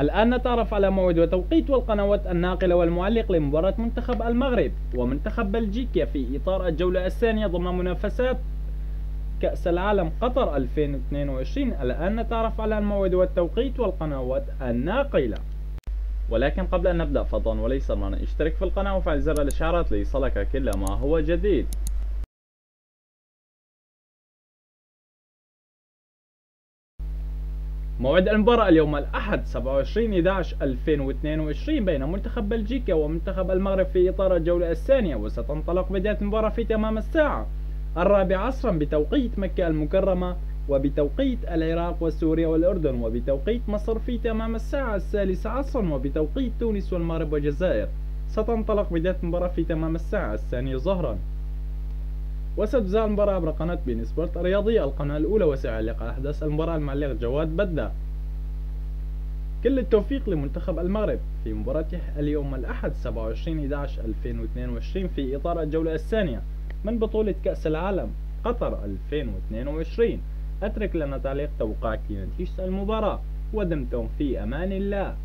الآن نتعرف على موعد وتوقيت والقنوات الناقلة والمعلق لمباراة منتخب المغرب ومنتخب بلجيكا في إطار الجولة الثانية ضمن منافسات كأس العالم قطر 2022. الآن نتعرف على الموعد والتوقيت والقنوات الناقلة. ولكن قبل أن نبدأ فضلا وليس أمرا اشترك في القناة وفعل زر الإشعارات ليصلك كل ما هو جديد. موعد المباراة اليوم الأحد 27/11/2022 بين منتخب بلجيكا ومنتخب المغرب في إطار الجولة الثانية، وستنطلق بداية المباراة في تمام الساعة 4 عصرا بتوقيت مكة المكرمة، وبتوقيت العراق وسوريا والأردن، وبتوقيت مصر في تمام الساعة 3 عصرا، وبتوقيت تونس والمغرب والجزائر ستنطلق بداية المباراة في تمام الساعة 2 ظهرا. وستذاع المباراة عبر قناة بين سبورت الرياضية القناة الأولى، وسيعلق على أحداث المباراة المعلق جواد بدة. كل التوفيق لمنتخب المغرب في مباراته اليوم الأحد 27/11/2022 في إطار الجولة الثانية من بطولة كأس العالم قطر 2022. أترك لنا تعليق توقعك لنتيجة المباراة، ودمتم في أمان الله.